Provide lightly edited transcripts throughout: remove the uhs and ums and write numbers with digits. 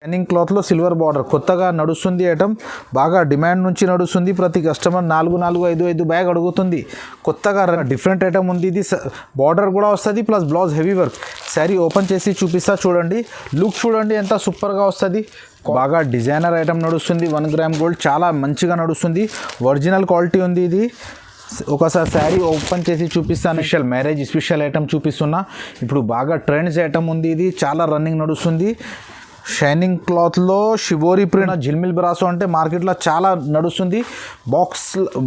Shining క్లాత్లో silver border కొత్తగా నడుస్తుంది ఐటమ్, బాగా డిమాండ్ నుంచి నడుస్తుంది. ప్రతి కస్టమర్ 4-5 బ్యాగ్ అడుగుతుంది. కొత్తగా డిఫరెంట్ ఐటమ్ ఉంది. ఇది బార్డర్ కూడా వస్తుంది plus blouse heavy work. Sari open చేసి చూపిస్తా చూడండి. లుక్ చూడండి ఎంత సూపర్గా వస్తుంది. బాగా డిజైనర్ ఐటమ్ నడుస్తుంది. 1 గ్రామ్ గోల్డ్ చాలా మంచిగా నడుస్తుంది. ఒరిజినల్ క్వాలిటీ ఉంది. ఇది ఒకసారి శారీ ఓపెన్ చేసి చూపిస్తాను. స్పెషల్ మ్యారేజ్ స్పెషల్ ఐటమ్ చూపిస్తున్నా. ఇప్పుడు బాగా ట్రెండ్స్ ఐటమ్ ఉంది. ఇది చాలా రన్నింగ్ నడుస్తుంది. షైనింగ్ క్లాత్లో షిబోరి ప్రింట్ జిల్మిల్ బ్రాసో అంటే మార్కెట్లో చాలా నడుస్తుంది.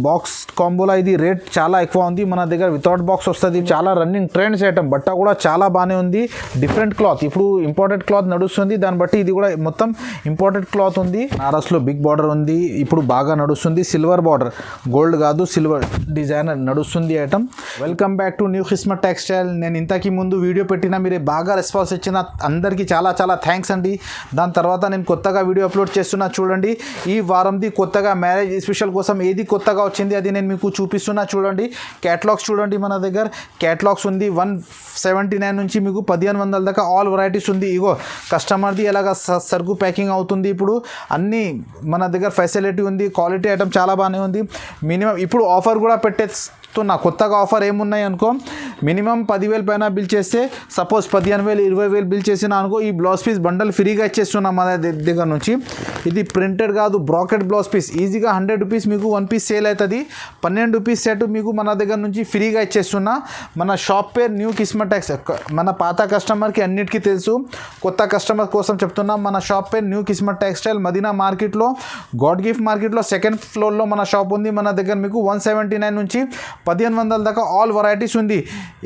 బాక్స్ కాంబోలో ఇది రేట్ చాలా ఎక్కువ ఉంది. మన దగ్గర వితౌట్ బాక్స్ వస్తుంది. చాలా రన్నింగ్ ట్రెండ్స్ ఐటమ్. బట్ట కూడా చాలా బాగానే ఉంది. డిఫరెంట్ క్లాత్, ఇప్పుడు ఇంపోర్టెడ్ క్లాత్ నడుస్తుంది. దాన్ని బట్టి ఇది కూడా మొత్తం ఇంపోర్టెడ్ క్లాత్ ఉంది. నారస్లో బిగ్ బార్డర్ ఉంది. ఇప్పుడు బాగా నడుస్తుంది. సిల్వర్ బార్డర్, గోల్డ్ కాదు సిల్వర్ డిజైనర్ నడుస్తుంది item. Welcome back to new Kismat textile. నేను ఇంతకీ ముందు వీడియో పెట్టినా మీరే బాగా రెస్పాన్స్ ఇచ్చిన అందరికీ చాలా చాలా థ్యాంక్స్ అండి. దాని తర్వాత నేను కొత్తగా వీడియో అప్లోడ్ చేస్తున్నా చూడండి. ఈ వారంది కొత్తగా మ్యారేజ్ స్పెషల్ కోసం ఏది కొత్తగా వచ్చింది అది నేను మీకు చూపిస్తున్నా చూడండి. క్యాటలాగ్స్ చూడండి. మన దగ్గర క్యాటలాగ్స్ ఉంది. 179 నుంచి మీకు 1500 దాకా ఆల్ వెరైటీస్ ఉంది. ఇగో కస్టమర్ది ఎలాగ సరుకు ప్యాకింగ్ అవుతుంది. ఇప్పుడు అన్నీ మన దగ్గర ఫెసిలిటీ ఉంది. క్వాలిటీ ఐటమ్ చాలా బాగానే ఉంది. మినిమం ఇప్పుడు ఆఫర్ కూడా పెట్టేస్తున్నా. కొత్తగా ఆఫర్ ఏమున్నాయి అనుకో, మినిమం 10,000 పైన బిల్ చేస్తే, సపోజ్ 15,000 20,000 బిల్ చేసినా అనుకో, ఈ బ్లౌజ్ పీస్ బండల్ ఫ్రీగా ఇచ్చేస్తున్నాం మన దగ్గర నుంచి. ఇది ప్రింటెడ్ కాదు, బ్రాకెట్ బ్లౌజ్ పీస్. ఈజీగా 100 రూపీస్ మీకు 1 పీస్ సేల్ అవుతుంది. 12 రూపీస్ సెట్ మీకు మన దగ్గర నుంచి ఫ్రీగా ఇచ్చేస్తున్నా. మన షాప్ పేరు న్యూ కిస్మత్ టెక్స్టైల్. మన పాత కస్టమర్కి అన్నిటికీ తెలుసు, కొత్త కస్టమర్ కోసం చెప్తున్నాం. మన షాప్ పేరు న్యూ కిస్మత్ టెక్స్టైల్. మదీనా మార్కెట్లో, గాడ్ గిఫ్ట్ మార్కెట్లో 2nd ఫ్లోర్లో మన షాప్ ఉంది. మన దగ్గర మీకు 179 నుంచి 1500 దాకా ఆల్ వెరైటీస్ ఉంది.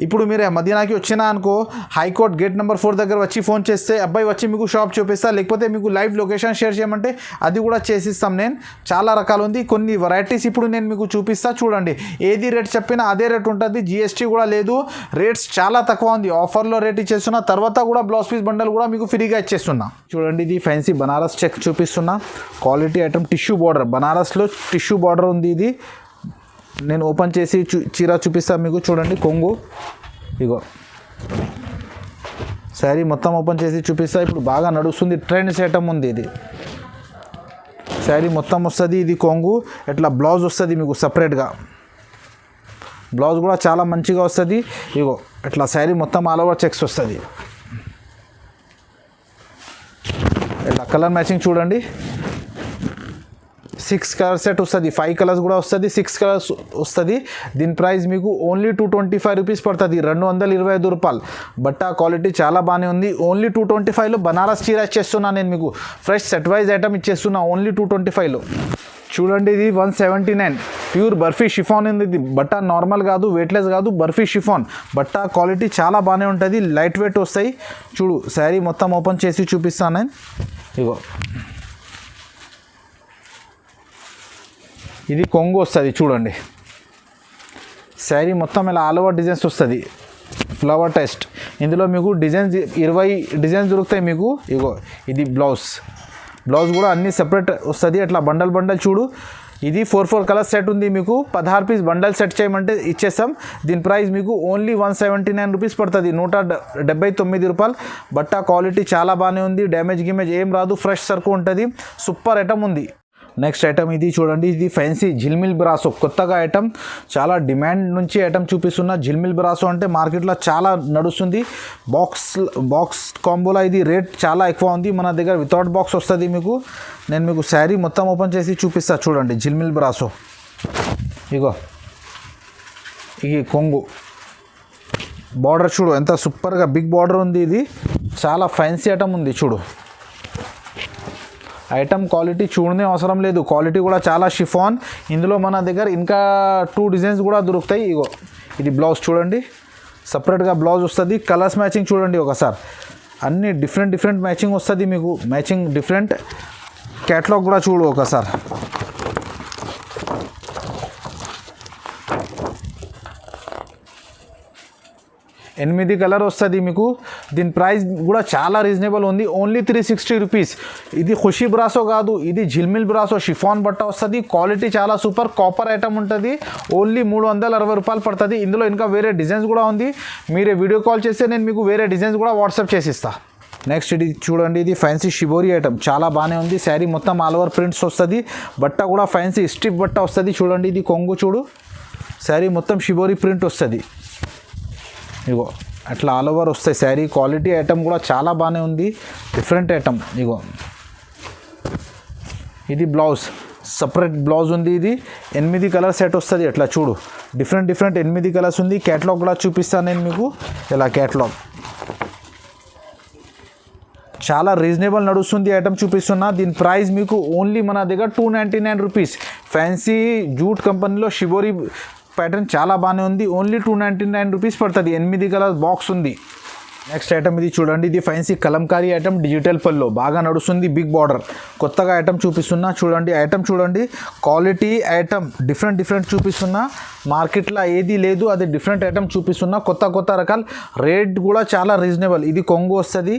ఇప్పుడు మీరు మదీనాకి వచ్చినా అనుకో, హైకోర్ట్ గేట్ నెంబర్ 4 దగ్గర వచ్చి ఫోన్ చేస్తే అబ్బాయి వచ్చి మీకు షాప్ చూపిస్తా, లేకపోతే మీకు లైవ్ లొకేషన్ షేర్ చేయమంటే అది కూడా చేసిస్తాం. నేను చాలా రకాలు ఉంది. కొన్ని వెరైటీస్ ఇప్పుడు నేను మీకు చూపిస్తా చూడండి. ఏది రేట్ చెప్పినా అదే రేట్ ఉంటుంది. జిఎస్టీ కూడా లేదు. రేట్స్ చాలా తక్కువ ఉంది. ఆఫర్లో రేట్ ఇచ్చేస్తున్నా. తర్వాత కూడా బ్లౌజ్ పీస్ బండల్ కూడా మీకు ఫ్రీగా ఇచ్చేస్తున్నా చూడండి. ఇది ఫ్యాన్సీ బనారస్ చెక్ చూపిస్తున్నా. క్వాలిటీ ఐటమ్ టిష్యూ బార్డర్, బనారస్లో టిష్యూ బార్డర్ ఉంది. ఇది నేను ఓపెన్ చేసి చీర చూపిస్తాను మీకు చూడండి. కొంగు ఇగో శారీ మొత్తం ఓపెన్ చేసి చూపిస్తా. ఇప్పుడు బాగా నడుస్తుంది. ట్రెండ్స్ ఐటమ్ ఉంది. ఇది శారీ మొత్తం వస్తుంది. ఇది కొంగు, ఇట్లా బ్లౌజ్ వస్తుంది మీకు సపరేట్గా. బ్లౌజ్ కూడా చాలా మంచిగా వస్తుంది. ఇగో ఇట్లా శారీ మొత్తం ఆల్ ఓవర్ చెక్స్ వస్తుంది. ఇట్లా కలర్ మ్యాచింగ్ చూడండి. 6 కలర్ సెట్ వస్తుంది. 5 కలర్స్ కూడా వస్తుంది. 6 కలర్స్ వస్తుంది. దీని ప్రైస్ మీకు ఓన్లీ 225 రూపీస్ పడుతుంది. 225 రూపాయలు. బట్ట క్వాలిటీ చాలా బాగానే ఉంది. ఓన్లీ 225లో బనారస్ చీర ఇచ్చేస్తున్నా నేను మీకు. ఫ్రెష్ సెట్ వైజ్ ఐటమ్ ఇచ్చేస్తున్నా ఓన్లీ 225లో. చూడండి ఇది 179 ప్యూర్ బర్ఫీ షిఫాన్ ఉంది. ఇది బట్ట నార్మల్ కాదు, వెయిట్లెస్ కాదు, బర్ఫీ షిఫాన్. బట్ట క్వాలిటీ చాలా బాగానే ఉంటుంది. లైట్ వెయిట్ వస్తాయి. చూడు శారీ మొత్తం ఓపెన్ చేసి చూపిస్తాను నేను. ఇగో ఇది కొంగు వస్తుంది చూడండి. శారీ మొత్తం ఇలా ఆల్ ఓవర్ డిజైన్స్ వస్తుంది. Flower test. ఇందులో మీకు డిజైన్స్ 20 డిజైన్స్ దొరుకుతాయి మీకు. ఇగో ఇది బ్లౌజ్ కూడా అన్నీ సెపరేట్ వస్తుంది. అట్లా బండల్ చూడు. ఇది 4 కలర్ సెట్ ఉంది మీకు. 16 పీస్ బండల్ సెట్ చేయమంటే ఇచ్చేస్తాం. దీని ప్రైస్ మీకు ఓన్లీ 179 రూపీస్ పడుతుంది. 179 రూపాయలు. బట్ట క్వాలిటీ చాలా బాగానే ఉంది. డ్యామేజ్ గిమేజ్ ఏం రాదు. ఫ్రెష్ సరుకు ఉంటుంది. సూపర్ ఐటమ్ ఉంది. నెక్స్ట్ ఐటమ్ ఇది చూడండి. ఇది ఫ్యాన్సీ జిల్మిల్ బ్రాసో కొత్తగా ఐటమ్. చాలా డిమాండ్ నుంచి ఐటమ్ చూపిస్తున్నా. జిల్మిల్ బ్రాసో అంటే మార్కెట్లో చాలా నడుస్తుంది. బాక్స్ కాంబోలో ఇది రేట్ చాలా ఎక్కువ ఉంది. మన దగ్గర వితౌట్ బాక్స్ వస్తుంది మీకు. నేను మీకు శారీ మొత్తం ఓపెన్ చేసి చూపిస్తా చూడండి. జిల్మిల్ బ్రాసో ఇగో ఇది కొంగు. బార్డర్ చూడు ఎంత సూపర్గా బిగ్ బార్డర్ ఉంది. ఇది చాలా ఫ్యాన్సీ ఐటమ్ ఉంది. చూడు ఐటమ్ క్వాలిటీ చూడనే అవసరం లేదు. క్వాలిటీ కూడా చాలా షిఫాన్. ఇందులో మన దగ్గర ఇంకా 2 డిజైన్స్ కూడా దొరుకుతాయి. ఇగో ఇది బ్లౌజ్ చూడండి. సపరేట్గా బ్లౌజ్ వస్తుంది. కలర్స్ మ్యాచింగ్ చూడండి ఒకసారి. అన్నీ డిఫరెంట్ మ్యాచింగ్ వస్తుంది మీకు. Matching different. క్యాటలాగ్ కూడా చూడు ఒకసారి. ఎనిమిది కలర్ వస్తుంది మీకు. దీని ప్రైస్ కూడా చాలా రీజనబుల్ ఉంది. Only 360 rupees. ఇది ఖుషీ బ్రాసో కాదు, ఇది జిల్మిల్ బ్రాసో షిఫాన్ బట్ట వస్తుంది. క్వాలిటీ చాలా సూపర్. కాపర్ ఐటమ్ ఉంటుంది. ఓన్లీ 360 రూపాయలు పడుతుంది. ఇందులో ఇంకా వేరే డిజైన్స్ కూడా ఉంది. మీరే వీడియో కాల్ చేస్తే నేను మీకు వేరే డిజైన్స్ కూడా వాట్సాప్ చేసిస్తా. నెక్స్ట్ ఇది చూడండి, ఇది ఫ్యాన్సీ షిబోరి ఐటమ్ చాలా బాగానే ఉంది. శారీ మొత్తం ఆల్ ఓవర్ ప్రింట్స్ వస్తుంది. బట్ట కూడా ఫ్యాన్సీ స్ట్రిప్ బట్ట వస్తుంది. చూడండి ఇది కొంగు చూడు, శారీ మొత్తం షిబోరి ప్రింట్ వస్తుంది. ఇగో అట్లా ఆల్ ఓవర్ వస్తాయి శారీ. క్వాలిటీ ఐటమ్ కూడా చాలా బాగానే ఉంది, డిఫరెంట్ ఐటమ్. ఇగో ఇది బ్లౌజ్, సపరేట్ బ్లౌజ్ ఉంది. ఇది 8 కలర్ సెట్ వస్తుంది. అట్లా చూడు, డిఫరెంట్ 8 కలర్స్ ఉంది. క్యాటలాగ్ కూడా చూపిస్తాను నేను మీకు. ఇలా క్యాటలాగ్ చాలా రీజనబుల్ నడుస్తుంది ఐటమ్ చూపిస్తున్నా. దీని ప్రైస్ మీకు ఓన్లీ మన దగ్గర 299 రూపీస్. ఫ్యాన్సీ జూట్ కంపెనీలో షిబోరి ప్యాటర్న్ చాలా బాగానే ఉంది. ఓన్లీ 299 రూపీస్ పడుతుంది. 8 కలర్ బాక్స్ ఉంది. నెక్స్ట్ ఐటమ్ ఇది చూడండి, ఇది ఫ్యాన్సీ కలంకారీ ఐటమ్ డిజిటల్ పల్లో బాగా నడుస్తుంది. బిగ్ బార్డర్ కొత్తగా ఐటమ్ చూపిస్తున్నా. చూడండి ఐటమ్ చూడండి, క్వాలిటీ ఐటమ్ డిఫరెంట్ చూపిస్తున్నా. మార్కెట్లో ఏది లేదు, అది డిఫరెంట్ ఐటమ్ చూపిస్తున్నా. కొత్త రకాల రేట్ కూడా చాలా రీజనబుల్. ఇది కొంగు వస్తుంది.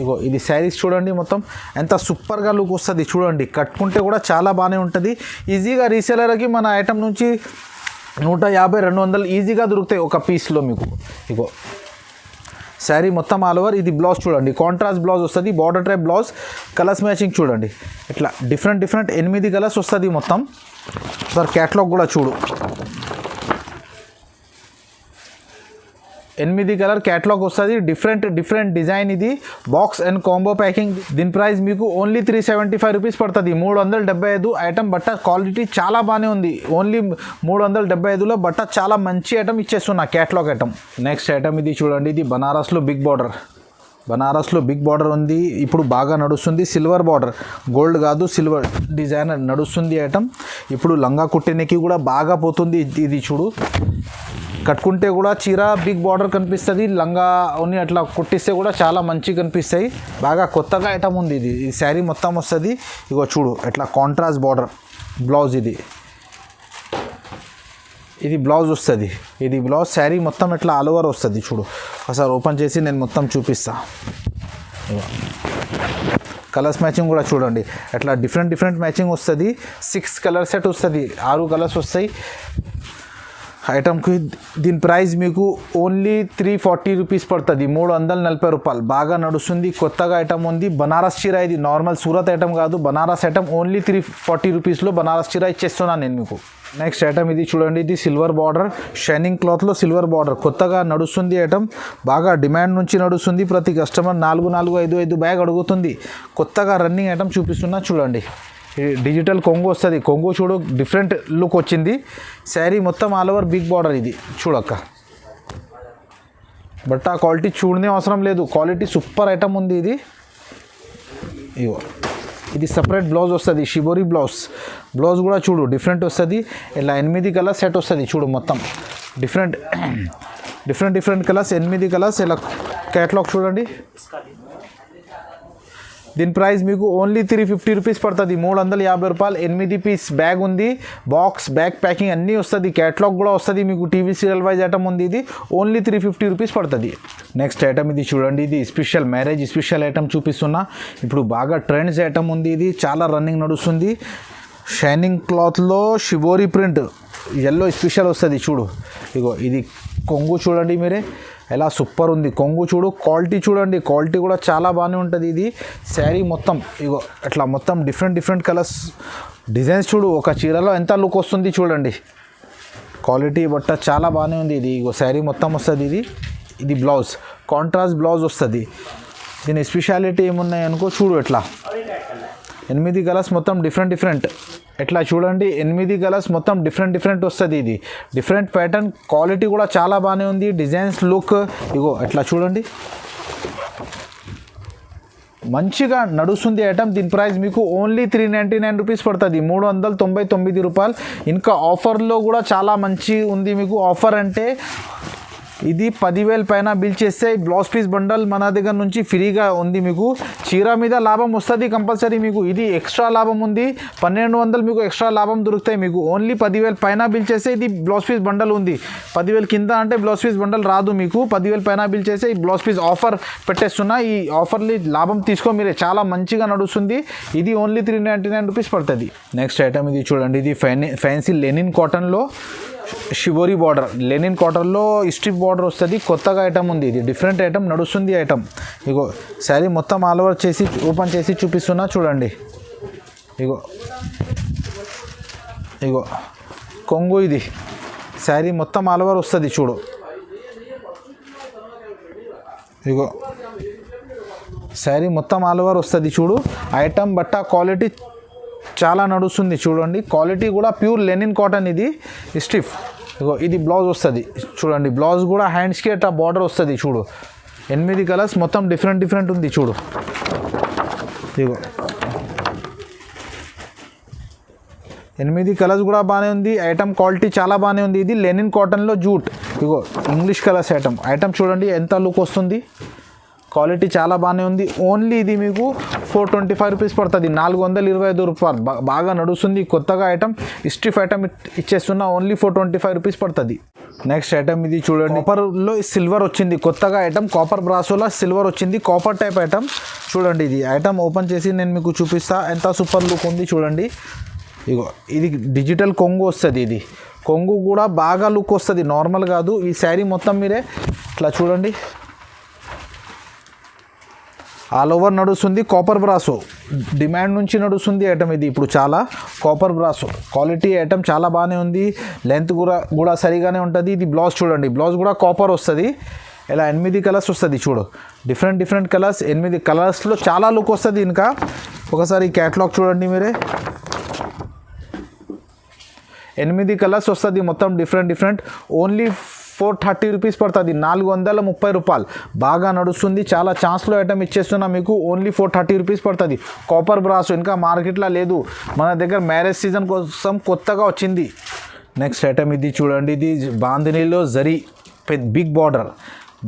ఇగో ఇది శారీస్ చూడండి, మొత్తం ఎంత సూపర్గా లుక్ వస్తుంది. చూడండి కట్టుకుంటే కూడా చాలా బాగానే ఉంటుంది. ఈజీగా రీసేలర్కి మన ఐటమ్ నుంచి 150-200 ఈజీగా దొరుకుతాయి ఒక పీస్లో మీకు. ఇగో శారీ మొత్తం ఆల్ ఓవర్. ఇది బ్లౌజ్ చూడండి, కాంట్రాస్ట్ బ్లౌజ్ వస్తుంది. Border type blouse, colours matching చూడండి. ఇట్లా డిఫరెంట్ 8 కలర్స్ వస్తుంది మొత్తం. సార్ క్యాటలాగ్ కూడా చూడు, 8 కలర్ క్యాటలాగ్ వస్తుంది. Different design. ఇది బాక్స్ అండ్ కాంబో ప్యాకింగ్. దీని ప్రైస్ మీకు ఓన్లీ 375 రూపీస్ పడుతుంది. 375 ఐటమ్. బట్ట క్వాలిటీ చాలా బాగానే ఉంది. ఓన్లీ 375లో బట్ట చాలా మంచి ఐటమ్ ఇచ్చేస్తున్నా, క్యాటలాగ్ ఐటమ్. నెక్స్ట్ ఐటమ్ ఇది చూడండి, ఇది బనారస్లో బిగ్ బార్డర్ ఉంది. ఇప్పుడు బాగా నడుస్తుంది. సిల్వర్ బార్డర్, గోల్డ్ కాదు సిల్వర్ డిజైన్ నడుస్తుంది ఐటమ్. ఇప్పుడు లంగా కుట్టినకి కూడా బాగా పోతుంది. ఇది చూడు, కట్టుకుంటే కూడా చీర బిగ్ బార్డర్ కనిపిస్తుంది. లంగా ఉన్ని అట్లా కుట్టిస్తే కూడా చాలా మంచిగా కనిపిస్తాయి. బాగా కొత్తగా ఐటమ్ ఉంది. ఇది శారీ మొత్తం వస్తుంది. ఇగో చూడు అట్లా కాంట్రాస్ట్ బార్డర్ బ్లౌజ్. ఇది బ్లౌజ్ వస్తుంది. ఇది బ్లౌజ్ శారీ మొత్తం ఇట్లా ఆల్ ఓవర్ వస్తుంది. చూడు ఒకసారి ఓపెన్ చేసి నేను మొత్తం చూపిస్తా. కలర్స్ మ్యాచింగ్ కూడా చూడండి, అట్లా డిఫరెంట్ మ్యాచింగ్ వస్తుంది. 6 కలర్ సెట్ వస్తుంది. 6 కలర్స్ వస్తాయి ఐటమ్కి. దీని ప్రైస్ మీకు ఓన్లీ 340 రూపీస్ పడుతుంది. 340 రూపాయలు. బాగా నడుస్తుంది, కొత్తగా ఐటమ్ ఉంది. బనారస్ చీర ఇది, నార్మల్ సూరత్ ఐటమ్ కాదు, బనారస్ ఐటమ్. ఓన్లీ 340 రూపీస్లో బనారస్ చీర ఇచ్చేస్తున్నాను నేను మీకు. నెక్స్ట్ ఐటమ్ ఇది చూడండి, ఇది సిల్వర్ బార్డర్, షైనింగ్ క్లాత్లో సిల్వర్ బార్డర్ కొత్తగా నడుస్తుంది ఐటమ్. బాగా డిమాండ్ నుంచి నడుస్తుంది. ప్రతి కస్టమర్ 4-5 బ్యాగ్ అడుగుతుంది. కొత్తగా రన్నింగ్ ఐటమ్ చూపిస్తున్నా. చూడండి డిజిటల్ కొంగు వస్తుంది. కొంగు చూడు, డిఫరెంట్ లుక్ వచ్చింది. శారీ మొత్తం ఆల్ ఓవర్ బిగ్ బార్డర్. ఇది చూడక్క, బట్ ఆ క్వాలిటీ చూడనే అవసరం లేదు. క్వాలిటీ సూపర్ ఐటమ్ ఉంది ఇది. ఇవో ఇది సపరేట్ బ్లౌజ్ వస్తుంది, షిబోరి బ్లౌజ్ కూడా చూడు డిఫరెంట్ వస్తుంది. ఇలా 8 కలర్స్ సెట్ వస్తుంది. చూడు మొత్తం డిఫరెంట్ కలర్స్, 8 కలర్స్. ఇలా క్యాటలాగ్ చూడండి. దీని ప్రైస్ మీకు ఓన్లీ 350 రూపీస్ పడుతుంది. 350 రూపాయలు. 8 పీస్ బ్యాగ్ ఉంది. బాక్స్, బ్యాగ్ ప్యాకింగ్ అన్నీ వస్తుంది. క్యాటలాగ్ కూడా వస్తుంది మీకు. టీవీ సీరియల్ వైజ్ ఐటమ్ ఉంది. ఇది ఓన్లీ 350 రూపీస్ పడుతుంది. నెక్స్ట్ ఐటమ్ ఇది చూడండి, ఇది మ్యారేజ్ స్పెషల్ ఐటమ్ చూపిస్తున్నా. ఇప్పుడు బాగా ట్రెండ్స్ ఐటమ్ ఉంది. ఇది చాలా రన్నింగ్ నడుస్తుంది. షైనింగ్ క్లాత్లో షిబోరి ప్రింట్, ఎల్లో స్పెషల్ వస్తుంది. చూడు ఇగో ఇది కొంగు చూడండి మీరే, ఎలా సూపర్ ఉంది. కొంగు చూడు, క్వాలిటీ చూడండి, క్వాలిటీ కూడా చాలా బాగానే ఉంటుంది. ఇది శారీ మొత్తం ఇగో అట్లా మొత్తం డిఫరెంట్ కలర్స్, డిజైన్స్ చూడు. ఒక చీరలో ఎంత లుక్ వస్తుంది చూడండి. క్వాలిటీ బట్ట చాలా బాగానే ఉంది. ఇది ఇగో శారీ మొత్తం వస్తుంది. ఇది బ్లౌజ్, కాంట్రాస్ట్ బ్లౌజ్ వస్తుంది. దీని స్పెషాలిటీ ఏమున్నాయి అనుకో చూడు. ఎట్లా 8 కలర్స్ మొత్తం డిఫరెంట్. ఎట్లా చూడండి, 8 కలర్స్ మొత్తం డిఫరెంట్ వస్తుంది. ఇది డిఫరెంట్ ప్యాటర్న్. క్వాలిటీ కూడా చాలా బాగానే ఉంది. డిజైన్స్, లుక్ ఇగో ఎట్లా చూడండి, మంచిగా నడుస్తుంది ఐటమ్. దీని ప్రైస్ మీకు ఓన్లీ 399 రూపీస్ పడుతుంది. 399 రూపాయలు. ఇంకా ఆఫర్లో కూడా చాలా మంచి ఉంది మీకు. ఆఫర్ అంటే ఇది 10,000 పైన బిల్ చేస్తే బ్లౌజ్ పీస్ బండల్ మన దగ్గర నుంచి ఫ్రీగా ఉంది మీకు. చీర మీద లాభం వస్తుంది కంపల్సరీ మీకు. ఇది ఎక్స్ట్రా లాభం ఉంది. 1,200 మీకు ఎక్స్ట్రా లాభం దొరుకుతాయి మీకు. ఓన్లీ 10,000 పైన బిల్ చేస్తే ఇది బ్లౌజ్ పీస్ బండల్ ఉంది. 10,000 కింద అంటే బ్లౌజ్ పీస్ బండల్ రాదు మీకు. 10,000 పైన బిల్ చేస్తే ఈ బ్లౌజ్ పీస్ ఆఫర్ పెట్టేస్తున్నా. ఈ ఆఫర్ని లాభం తీసుకో మీరే. చాలా మంచిగా నడుస్తుంది. ఇది ఓన్లీ 399 రూపీస్ పడుతుంది. నెక్స్ట్ ఐటమ్ ఇది చూడండి, ఇది ఫ్యాన్సీ లెనిన్ కాటన్లో షిబోరి బార్డర్ లెనిన్ కాటన్లో స్ట్రిప్ బార్డర్ వస్తుంది. కొత్తగా ఐటమ్ ఉంది, ఇది డిఫరెంట్ ఐటమ్, నడుస్తుంది ఐటమ్. ఇగో శారీ మొత్తం ఆల్ ఓవర్ చేసి ఓపెన్ చేసి చూపిస్తున్నా చూడండి. ఇగో ఇగో కొంగు, ఇది శారీ మొత్తం ఆల్ ఓవర్ వస్తుంది చూడు. ఇగో శారీ మొత్తం ఆల్ ఓవర్ వస్తుంది చూడు. ఐటమ్ బట్ట క్వాలిటీ చాలా నడుస్తుంది చూడండి. క్వాలిటీ కూడా ప్యూర్ లెనిన్ కాటన్, ఇది స్టిఫ్. ఇగో ఇది బ్లౌజ్ వస్తుంది చూడండి. బ్లౌజ్ కూడా హ్యాండ్స్కి అట్లా బార్డర్ వస్తుంది చూడు. 8 కలర్స్ మొత్తం డిఫరెంట్ ఉంది చూడు. ఇగో 8 కలర్స్ కూడా బాగానే ఉంది. ఐటమ్ క్వాలిటీ చాలా బాగానే ఉంది. ఇది లెనిన్ కాటన్లో జూట్. ఇగో ఇంగ్లీష్ కలర్స్ ఐటమ్ చూడండి ఎంత లుక్ వస్తుంది. క్వాలిటీ చాలా బాగానే ఉంది. ఓన్లీ ఇది మీకు 425 రూపీస్ పడుతుంది, 425 రూపాయలు. బాగా నడుస్తుంది. కొత్తగా ఐటమ్ స్టిఫ్ ఐటమ్ ఇచ్చేస్తున్నా. ఓన్లీ 425 రూపీస్ పడుతుంది. నెక్స్ట్ ఐటమ్ ఇది చూడండి. కాపర్లో సిల్వర్ వచ్చింది. కొత్తగా ఐటమ్ కాపర్ బ్రాసోలో సిల్వర్ వచ్చింది. కాపర్ టైప్ ఐటమ్ చూడండి. ఇది ఐటమ్ ఓపెన్ చేసి నేను మీకు చూపిస్తా ఎంత సూపర్ లుక్ ఉంది చూడండి. ఇగో ఇది డిజిటల్ కొంగు వస్తుంది. ఇది కొంగు కూడా బాగా లుక్ వస్తుంది, నార్మల్ కాదు. ఈ శారీ మొత్తం మీరే ఇట్లా చూడండి ఆల్ ఓవర్ నడుస్తుంది. కాపర్ బ్రాసో డిమాండ్ నుంచి నడుస్తుంది ఐటమ్ ఇది ఇప్పుడు చాలా. కాపర్ బ్రాసో క్వాలిటీ ఐటమ్ చాలా బాగానే ఉంది. లెంత్ కూడా సరిగానే ఉంటుంది. ఇది బ్లౌజ్ చూడండి. బ్లౌజ్ కూడా కాపర్ వస్తుంది. ఇలా 8 కలర్స్ వస్తుంది చూడు. డిఫరెంట్ కలర్స్, 8 కలర్స్లో చాలా లుక్ వస్తుంది. ఇంకా ఒకసారి క్యాటలాగ్ చూడండి మీరే. 8 కలర్స్ వస్తుంది మొత్తం డిఫరెంట్. ఓన్లీ 430 రూపీస్ పడుతుంది, 430 రూపాయలు. బాగా నడుస్తుంది. చాలా ఛాన్స్లో ఐటమ్ ఇచ్చేస్తున్నా మీకు. ఓన్లీ 430 రూపీస్ పడుతుంది. కాపర్ బ్రాస్ ఇంకా మార్కెట్లో లేదు, మన దగ్గర మ్యారేజ్ సీజన్ కోసం కొత్తగా వచ్చింది. నెక్స్ట్ ఐటమ్ ఇది చూడండి. ఇది బాందినీలో జరీ బిగ్ బార్డర్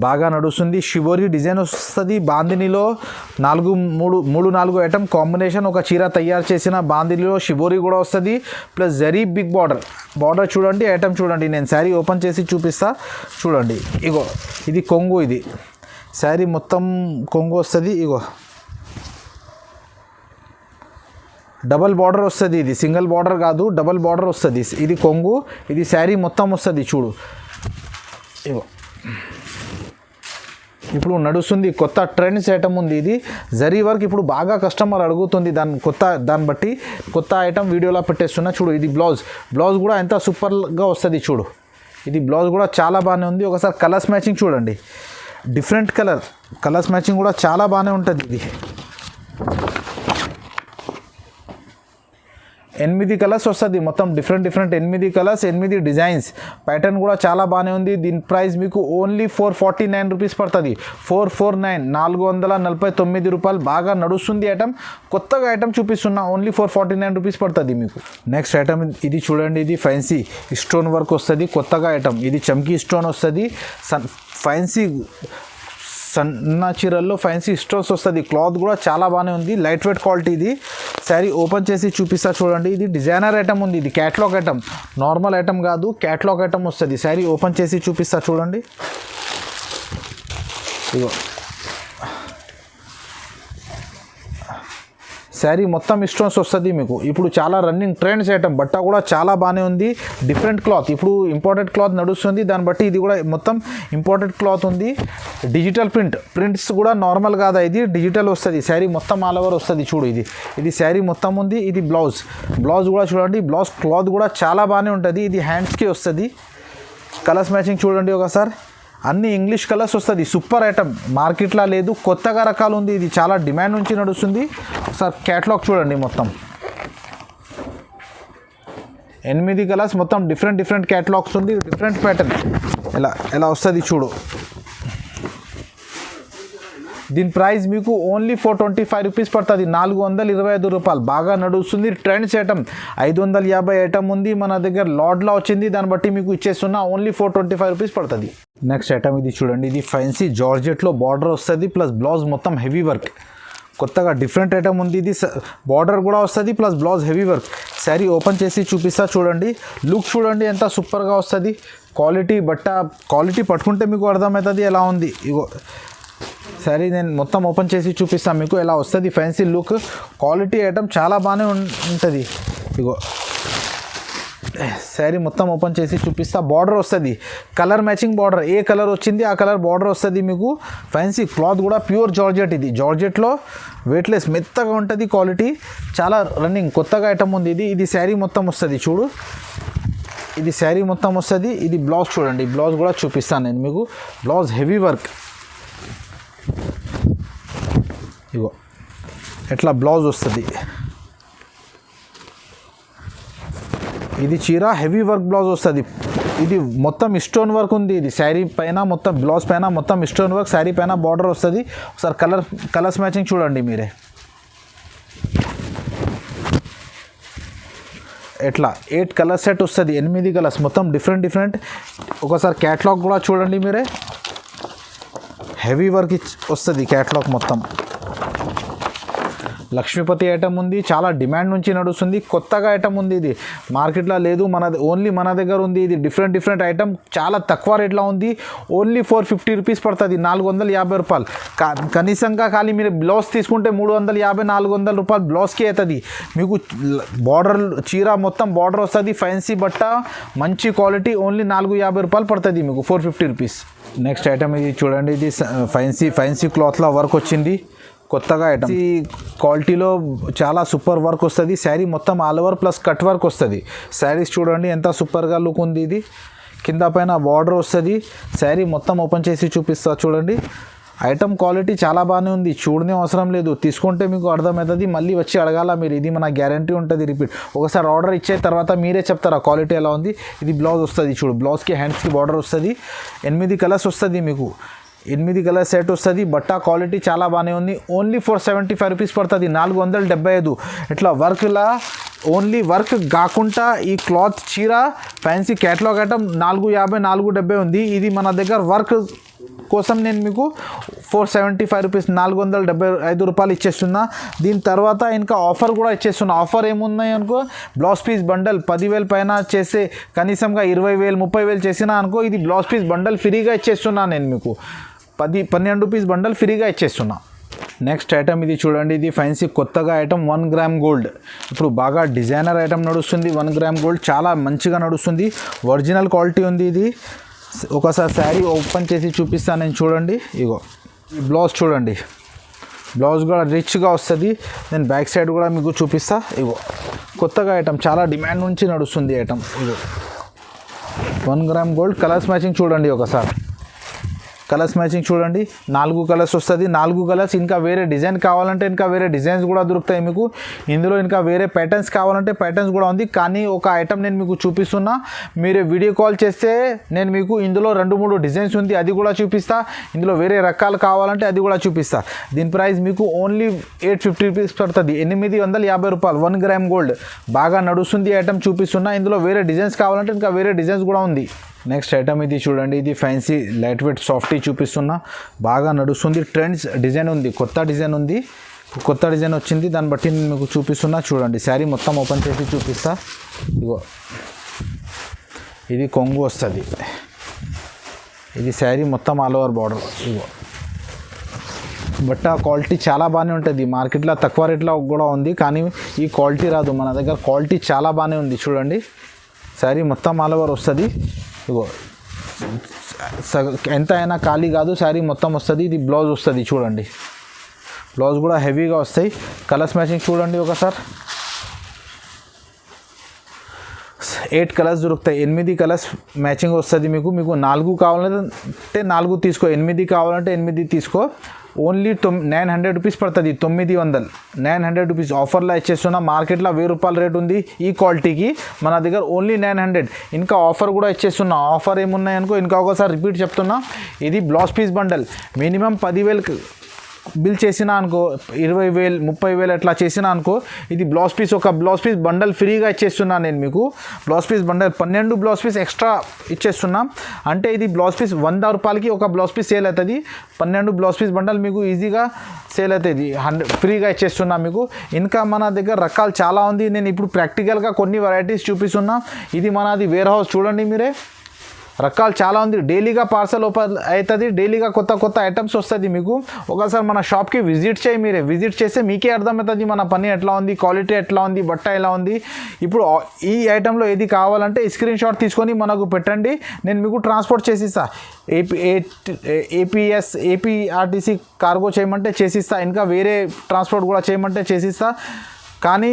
బాగా నడుస్తుంది. షిబోరి డిజైన్ వస్తుంది. బాందినీలో 4 ఐటమ్ కాంబినేషన్ ఒక చీర తయారు చేసిన బాందినీలో షిబోరి కూడా వస్తుంది. ప్లస్ జరీ బిగ్ బార్డర్ చూడండి. ఐటమ్ చూడండి. నేను శారీ ఓపెన్ చేసి చూపిస్తా చూడండి. ఇగో ఇది కొంగు. ఇది శారీ మొత్తం కొంగు వస్తుంది. ఇగో డబల్ బార్డర్ వస్తుంది. ఇది సింగిల్ బార్డర్ కాదు, డబల్ బార్డర్ వస్తుంది. ఇది కొంగు. ఇది శారీ మొత్తం వస్తుంది చూడు. ఇగో ఇప్పుడు నడుస్తుంది. కొత్త ట్రెండ్స్ ఐటమ్ ఉంది. ఇది జరీ వర్క్ ఇప్పుడు బాగా కస్టమర్ అడుగుతుంది. దాన్ని బట్టి కొత్త ఐటమ్ వీడియోలో పెట్టేస్తున్నా చూడు. ఇది బ్లౌజ్ కూడా ఎంత సూపర్గా వస్తుంది చూడు. ఇది బ్లౌజ్ కూడా చాలా బాగానే ఉంది. ఒకసారి కలర్స్ మ్యాచింగ్ చూడండి. డిఫరెంట్ కలర్స్ మ్యాచింగ్ కూడా చాలా బాగానే ఉంటుంది. ఇది 8 కలర్స్ వస్తుంది మొత్తం డిఫరెంట్ 8 కలర్స్, 8 డిజైన్స్. ప్యాటర్న్ కూడా చాలా బాగానే ఉంది. దీని ప్రైస్ మీకు ఓన్లీ 449 రూపీస్ పడుతుంది. 449 449 రూపాయలు. బాగా నడుస్తుంది ఐటమ్. కొత్తగా ఐటమ్ చూపిస్తున్నా. ఓన్లీ 449 రూపీస్ పడుతుంది మీకు. నెక్స్ట్ ఐటమ్ ఇది చూడండి. ఇది ఫ్యాన్సీ స్టోన్ వర్క్ వస్తుంది. కొత్తగా ఐటమ్. ఇది చమ్కీ స్టోన్ వస్తుంది. ఫ్యాన్సీ సన్న చీరల్లో ఫ్యాన్సీ స్టోన్స్ వస్తుంది. క్లాత్ కూడా చాలా బాగానే ఉంది. Light weight quality. ఇది శారీ ఓపెన్ చేసి చూపిస్తా చూడండి. ఇది డిజైనర్ ఐటమ్ ఉంది. ఇది క్యాటలాగ్ ఐటమ్, నార్మల్ ఐటమ్ కాదు, క్యాటలాగ్ ఐటమ్ వస్తుంది. శారీ ఓపెన్ చేసి చూపిస్తా చూడండి. ఇగో శారీ మొత్తం స్టోన్స్ వస్తుంది మీకు. ఇప్పుడు చాలా రన్నింగ్ ట్రెండ్స్ ఐటమ్. బట్ట కూడా చాలా బాగానే ఉంది. Different cloth. ఇప్పుడు ఇంపార్టెంట్ క్లాత్ నడుస్తుంది. దాన్ని బట్టి ఇది కూడా మొత్తం ఇంపార్టెంట్ క్లాత్ ఉంది. డిజిటల్ ప్రింట్స్ కూడా నార్మల్ కాదా, ఇది డిజిటల్ వస్తుంది. శారీ మొత్తం ఆల్ ఓవర్ వస్తుంది చూడు. ఇది శారీ మొత్తం ఉంది. ఇది బ్లౌజ్ కూడా చూడండి. బ్లౌజ్ క్లాత్ కూడా చాలా బాగానే ఉంటుంది. ఇది హ్యాండ్స్కి వస్తుంది. కలర్స్ మ్యాచింగ్ చూడండి ఒకసారి. అన్ని ఇంగ్లీష్ కలర్స్ వస్తుంది. సూపర్ ఐటమ్, మార్కెట్లో లేదు, కొత్తగా రకాలు ఉంది. ఇది చాలా డిమాండ్ నుంచి నడుస్తుంది. ఒకసారి క్యాటలాగ్ చూడండి. మొత్తం 8 కలర్స్, మొత్తం డిఫరెంట్ క్యాటలాగ్స్ ఉంది. డిఫరెంట్ ప్యాటర్న్ ఎలా వస్తుంది చూడు. దీని ప్రైస్ మీకు ఓన్లీ 425 రూపీస్ పడుతుంది, 425 రూపాయలు. బాగా నడుస్తుంది. ట్రెండ్స్ ఐటమ్ 550 ఐటమ్ ఉంది మన దగ్గర. లాడ్లో వచ్చింది. దాన్ని బట్టి మీకు ఇచ్చేస్తున్నా. ఓన్లీ 425 రూపీస్ పడుతుంది. నెక్స్ట్ ఐటమ్ ఇది చూడండి. ఇది ఫ్యాన్సీ జార్జెట్లో బార్డర్ వస్తుంది. ప్లస్ బ్లౌజ్ మొత్తం హెవీ వర్క్. కొత్తగా డిఫరెంట్ ఐటమ్ ఉంది. ఇది బార్డర్ కూడా వస్తుంది, plus blouse heavy work. Sari open చేసి చూపిస్తా చూడండి. లుక్ చూడండి ఎంత సూపర్గా వస్తుంది. క్వాలిటీ పట్టుకుంటే మీకు అర్థమవుతుంది ఎలా ఉంది. ఇగో శారీ నేను మొత్తం ఓపెన్ చేసి చూపిస్తాను మీకు ఎలా వస్తుంది. ఫ్యాన్సీ లుక్, క్వాలిటీ ఐటమ్ చాలా బాగానే ఉంటుంది. ఇగో శారీ మొత్తం ఓపెన్ చేసి చూపిస్తా. బార్డర్ వస్తుంది, కలర్ మ్యాచింగ్ బార్డర్, ఏ కలర్ వచ్చింది ఆ కలర్ బార్డర్ వస్తుంది మీకు. ఫ్యాన్సీ క్లాత్ కూడా ప్యూర్ జార్జెట్, ఇది జార్జెట్లో వెయిట్లెస్ మెత్తగా ఉంటుంది, క్వాలిటీ చాలా రన్నింగ్ కొత్తగా ఐటమ్ ఉంది ఇది. ఇది శారీ మొత్తం వస్తుంది చూడు, ఇది శారీ మొత్తం వస్తుంది. ఇది బ్లౌజ్ చూడండి, బ్లౌజ్ కూడా చూపిస్తాను నేను మీకు. బ్లౌజ్ హెవీ వర్క్, ఇగో ఎట్లా బ్లౌజ్ వస్తుంది. ఇది చీర హెవీ వర్క్ బ్లౌజ్ వస్తుంది. ఇది మొత్తం స్టోన్ వర్క్ ఉంది. ఇది శారీ పైన మొత్తం, బ్లౌజ్ పైన మొత్తం స్టోన్ వర్క్, శారీ పైన బార్డర్ వస్తుంది. ఒకసారి కలర్స్ మ్యాచింగ్ చూడండి మీరే. ఎట్లా 8 కలర్ సెట్ వస్తుంది, 8 కలర్స్ మొత్తం డిఫరెంట్. ఒకసారి క్యాట్లాగ్ కూడా చూడండి మీరే, హెవీ వర్క్ వస్తుంది క్యాట్లాగ్ మొత్తం. లక్ష్మీపతి ఐటమ్ ఉంది, చాలా డిమాండ్ నుంచి నడుస్తుంది, కొత్తగా ఐటమ్ ఉంది. ఇది మార్కెట్లో లేదు, ఓన్లీ మన దగ్గర ఉంది. ఇది డిఫరెంట్ ఐటమ్, చాలా తక్కువ రేట్లో ఉంది. ఓన్లీ 450 రూపీస్ పడుతుంది, 450 రూపాయలు కనీసంగా. ఖాళీ మీరు బ్లౌజ్ తీసుకుంటే 350-400 రూపాయలు బ్లౌజ్కి అవుతుంది మీకు. బార్డర్ చీర మొత్తం బార్డర్ వస్తుంది, ఫ్యాన్సీ బట్ట, మంచి క్వాలిటీ. ఓన్లీ 450 రూపాయలు పడుతుంది మీకు, 450 రూపీస్. నెక్స్ట్ ఐటమ్ ఇది చూడండి, ఇది ఫ్యాన్సీ క్లాత్లో వర్క్ వచ్చింది, కొత్తగా ఐటమ్. ఈ క్వాలిటీలో చాలా సూపర్ వర్క్ వస్తుంది. శారీ మొత్తం all over plus cut work వస్తుంది. శారీస్ చూడండి ఎంత సూపర్గా లుక్ ఉంది. ఇది కింద పైన బార్డర్ వస్తుంది. శారీ మొత్తం ఓపెన్ చేసి చూపిస్తా చూడండి. ఐటమ్ క్వాలిటీ చాలా బాగానే ఉంది, చూడనే అవసరం లేదు, తీసుకుంటే మీకు అర్థమవుతుంది. మళ్ళీ వచ్చి అడగాల మీరు, ఇది మన గ్యారంటీ ఉంటుంది రిపీట్. ఒకసారి ఆర్డర్ ఇచ్చే తర్వాత మీరే చెప్తారా క్వాలిటీ ఎలా ఉంది. ఇది బ్లౌజ్ వస్తుంది చూడు, బ్లౌజ్కి హ్యాండ్స్కి బార్డర్ వస్తుంది. 8 కలర్స్ వస్తుంది మీకు, 8 కలర్ సెట్ వస్తుంది. బట్ట క్వాలిటీ చాలా బాగానే ఉంది. ఓన్లీ 475 రూపీస్ పడుతుంది, 475. ఇట్లా వర్క్లా ఓన్లీ వర్క్ కాకుండా ఈ క్లాత్ చీర ఫ్యాన్సీ క్యాటలాగ్ ఐటమ్ 450, 470 ఉంది. ఇది మన దగ్గర వర్క్ కోసం నేను మీకు 475 రూపీస్, 475 రూపాయలు ఇచ్చేస్తున్నా. దీని తర్వాత ఇంకా ఆఫర్ కూడా ఇచ్చేస్తున్నా. ఆఫర్ ఏమున్నాయి అనుకో, బ్లౌజ్ పీస్ బండల్ 10,000 పైన చేసే, కనీసంగా 20,000, 30,000 చేసినా అనుకో, ఇది బ్లౌజ్ పీస్ బండల్ ఫ్రీగా ఇచ్చేస్తున్నా నేను మీకు. 12 రూపీస్ బండల్ ఫ్రీగా ఇచ్చేస్తున్నా. నెక్స్ట్ ఐటమ్ ఇది చూడండి, ఇది ఫ్యాన్సీ కొత్తగా ఐటమ్ 1 గ్రామ్ గోల్డ్. ఇప్పుడు బాగా డిజైనర్ ఐటమ్ నడుస్తుంది. 1 గ్రామ్ గోల్డ్ చాలా మంచిగా నడుస్తుంది, ఒరిజినల్ క్వాలిటీ ఉంది. ఇది ఒకసారి శారీ ఓపెన్ చేసి చూపిస్తాను నేను చూడండి. ఇగో ఈ బ్లౌజ్ చూడండి, బ్లౌజ్ కూడా రిచ్గా వస్తుంది. నేను బ్యాక్ సైడ్ కూడా మీకు చూపిస్తా. ఇగో కొత్తగా ఐటమ్, చాలా డిమాండ్ నుంచి నడుస్తుంది ఐటమ్. ఇగో 1 గ్రామ్ గోల్డ్. కలర్స్ మ్యాచింగ్ చూడండి, ఒకసారి కలర్స్ మ్యాచింగ్ చూడండి. 4 కలర్స్ వస్తుంది, 4 కలర్స్. ఇంకా వేరే డిజైన్ కావాలంటే ఇంకా వేరే డిజైన్స్ కూడా దొరుకుతాయి మీకు. ఇందులో ఇంకా వేరే ప్యాటర్న్స్ కావాలంటే ప్యాటర్న్స్ కూడా ఉంది. కానీ ఒక ఐటమ్ నేను మీకు చూపిస్తున్నా, మీరు వీడియో కాల్ చేస్తే నేను మీకు ఇందులో 2-3 డిజైన్స్ ఉంది, అది కూడా చూపిస్తా. ఇందులో వేరే రకాలు కావాలంటే అది కూడా చూపిస్తా. దీని ప్రైస్ మీకు ఓన్లీ 850 రూపీస్ పడుతుంది, 850 రూపాయలు. 1 గ్రామ్ గోల్డ్ బాగా నడుస్తుంది ఐటమ్ చూపిస్తున్నా. ఇందులో వేరే డిజైన్స్ కావాలంటే ఇంకా వేరే డిజైన్స్ కూడా ఉంది. నెక్స్ట్ ఐటమ్ ఇది చూడండి, ఇది ఫ్యాన్సీ లైట్ వెయిట్ సాఫ్టీ చూపిస్తున్నా, బాగా నడుస్తుంది. ట్రెండ్స్ డిజైన్ ఉంది, కొత్త డిజైన్ ఉంది, కొత్త డిజైన్ వచ్చింది, దాన్ని బట్టి నేను మీకు చూపిస్తున్నా చూడండి. శారీ మొత్తం ఓపెన్ చేసి చూపిస్తా. ఇగో ఇది కొంగు వస్తుంది, ఇది శారీ మొత్తం ఆల్ ఓవర్ బార్డర్. ఇగో బట్ట క్వాలిటీ చాలా బాగానే ఉంటుంది. మార్కెట్లో తక్కువ రేట్లో కూడా ఉంది, కానీ ఈ క్వాలిటీ రాదు మన దగ్గర. క్వాలిటీ చాలా బాగానే ఉంది చూడండి. శారీ మొత్తం ఆల్ ఓవర్ వస్తుంది. ఇగో ఎంత అయినా ఖాళీ కాదు, శారీ మొత్తం వస్తుంది. ఇది బ్లౌజ్ వస్తుంది చూడండి, బ్లౌజ్ కూడా హెవీగా వస్తాయి. కలర్స్ మ్యాచింగ్ చూడండి ఒకసారి. 8 కలర్స్ దొరుకుతాయి, 8 కలర్స్ మ్యాచింగ్ వస్తుంది మీకు. 4 కావాలంటే 4 తీసుకో, 8 కావాలంటే 8 తీసుకో. ఓన్లీ 900 రూపీస్ పడుతుంది, 900 రూపీస్ ఆఫర్లో ఇచ్చేస్తున్నా. మార్కెట్లో 1000 రూపాయల రేట్ ఉంది ఈ క్వాలిటీకి, మన దగ్గర ఓన్లీ 900. ఇంకా ఆఫర్ కూడా ఇచ్చేస్తున్నా. ఆఫర్ ఏమున్నాయనుకో ఇంకా ఒకసారి రిపీట్ చెప్తున్నా. ఇది blouse piece bundle minimum 10,000 bill చేసినా అనుకో, 20,000, 30,000 అట్లా చేసినా అనుకో, ఇది బ్లౌజ్ పీస్, ఒక బ్లౌజ్ పీస్ బండల్ ఫ్రీగా ఇచ్చేస్తున్నా నేను మీకు. Blouse piece bundle 12 blouse piece extra ఇచ్చేస్తున్నా. అంటే ఇది బ్లౌజ్ పీస్ 100 రూపాయలకి ఒక బ్లౌజ్ పీస్ సేల్ అవుతుంది. 12 బ్లౌజ్ పీస్ బండల్ మీకు ఈజీగా సేల్ అవుతుంది, 100 ఫ్రీగా ఇచ్చేస్తున్నా మీకు. ఇంకా మన దగ్గర రకాలు చాలా ఉంది, నేను ఇప్పుడు ప్రాక్టికల్గా కొన్ని వెరైటీస్ చూపిస్తున్నా. ఇది మనది వేర్ హౌస్ చూడండి మీరే. రకాలు చాలా ఉంది. డైలీగా పార్సల్ ఓపెన్ అవుతుంది, డైలీగా కొత్త కొత్త ఐటమ్స్ వస్తుంది మీకు. ఒకసారి మన షాప్కి విజిట్ చేయి, మీరే విజిట్ చేస్తే మీకే అర్థమవుతుంది మన పని ఎట్లా ఉంది, క్వాలిటీ ఎట్లా ఉంది, బట్ట ఎలా ఉంది. ఇప్పుడు ఈ ఐటెంలో ఏది కావాలంటే స్క్రీన్ షాట్ తీసుకొని మనకు పెట్టండి, నేను మీకు ట్రాన్స్పోర్ట్ చేసిస్తా. ఏపీఆర్టీసీ కార్గో చేయమంటే చేసిస్తా, ఇంకా వేరే ట్రాన్స్పోర్ట్ కూడా చేయమంటే చేసిస్తా. కానీ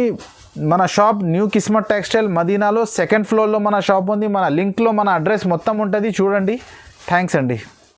మన shop new Kismat textile మదీనాలో 2nd ఫ్లోర్లో మన షాప్ ఉంది. మన లింక్లో మన అడ్రస్ మొత్తం ఉంటుంది, చూడండి. థ్యాంక్స్ అండి.